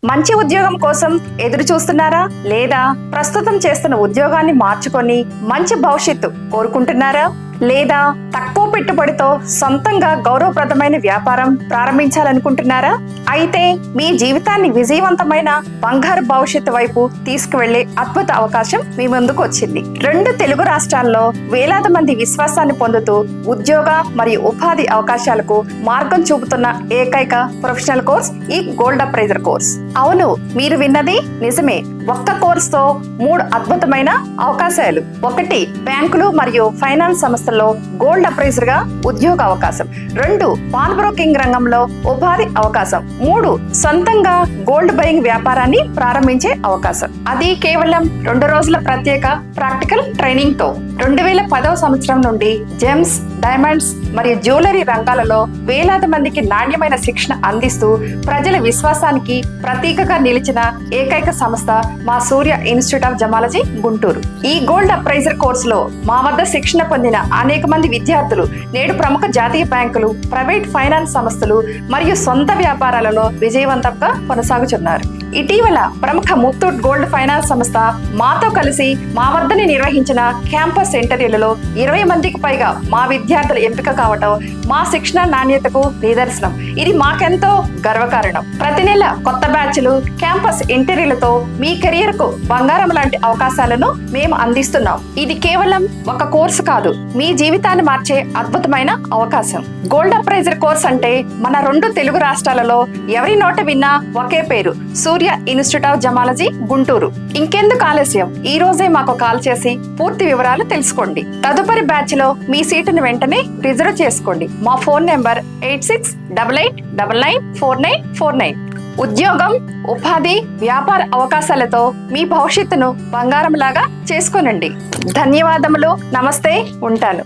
మంచి ఉద్యోగం కోసం ఎదురు చూస్తున్నారా? లేదా ప్రస్తుతం చేస్తున్న ఉద్యోగాన్ని మార్చుకొని మంచి భవిష్యత్తు కోరుకుంటున్నారా? లేదా తక్కువ పెట్టుబడితో సొంతంగా గౌరవప్రదమైన వ్యాపారం ప్రారంభించాలనుకుంటున్నారా? అయితే మీ జీవితాన్ని విజయవంతమైన బంగారు భవిష్యత్తు వైపు తీసుకువెళ్లే అద్భుత అవకాశం మీ ముందుకు వచ్చింది. 2 తెలుగు రాష్ట్రాల్లో వేలాది మంది విశ్వాసాన్ని పొందుతూ ఉద్యోగ మరియు ఉపాధి అవకాశాలకు మార్గం చూపుతున్న ఏకైక ప్రొఫెషనల్ కోర్స్ ఈ గోల్డ్ అప్రైజర్ కోర్స్. అవును, మీరు విన్నది నిజమే. ఒక్క కోర్సుతో 3 అద్భుతమైన అవకాశాలు. 1, బ్యాంకులు మరియు ఫైనాన్స్ సంస్థల్లో గోల్డ్ అప్రైజర్ గా ఉద్యోగ అవకాశం. 2, పాన్ బ్రోకింగ్ రంగంలో ఉపాధి అవకాశం. 3, సొంతంగా గోల్డ్ బయింగ్ వ్యాపారాన్ని ప్రారంభించే అవకాశం. అది కేవలం 2 రోజుల ప్రత్యేక ప్రాక్టికల్ ట్రైనింగ్ తో. 2010వ సంవత్సరం నుండి జెమ్స్, డైమండ్స్ మరియు జ్యువెలరీ రంగాలలో వేలాది మందికి నాణ్యమైన శిక్షణ అందిస్తూ ప్రజల విశ్వాసానికి ప్రతీకగా నిలిచిన ఏకైక సంస్థ మా సూర్య ఇన్స్టిట్యూట్ ఆఫ్ జమాలజీ గుంటూరు. ఈ గోల్డ్ అప్రైజర్ కోర్సులో మా వద్ద శిక్షణ పొందిన అనేక మంది విద్యార్థులు నేడు ప్రముఖ జాతీయ బ్యాంకులు, ప్రైవేట్ ఫైనాన్స్ సంస్థలు మరియు సొంత వ్యాపారాలలో విజయవంతంగా కొనసాగుతున్నారు. ఇటీవల ప్రముఖ ముత్తూట్ గోల్డ్ ఫైనాన్స్ సంస్థ మాతో కలిసి మా వద్దని నిర్వహించిన క్యాంపస్ ఇంటర్వ్యూలలో 20 మందికి పైగా మా విద్యార్థుల ఎంపిక కావటం మా శిక్షణ నాణ్యతకు నిదర్శనం. ఇది మాకెంతో గర్వకారణం. ప్రతి నెల కొత్త బ్యాచ్లు, క్యాంపస్ ఇంటర్వ్యూలతో మీ కెరియర్ కు బంగారం లాంటి అవకాశాలను మేము అందిస్తున్నాం. ఇది కేవలం ఒక కోర్సు కాదు, మీ జీవితాన్ని మార్చే అద్భుతమైన అవకాశం. గోల్డ్ అప్రైజర్ కోర్స్ అంటే మన 2 తెలుగు రాష్ట్రాలలో ఎవరి నోట విన్నా ఒకే పేరు, సూర్య ఇన్స్టిట్యూట్ ఆఫ్ జమాలజీ గుంటూరు. ఇంకెందుకు ఆలస్యం, ఈ రోజే మాకు కాల్ చేసి పూర్తి వివరాలు తెలుసుకోండి. తదుపరి బ్యాచ్ లో మీ సీటును వెంటనే రిజర్వ్ చేసుకోండి. మా ఫోన్ నెంబర్ 8688994949. ఉద్యోగం, ఉపాధి, వ్యాపార అవకాశాలతో మీ భవిష్యత్తును బంగారంలాగా చేసుకోనండి. ధన్యవాదములు. నమస్తే. ఉంటాను.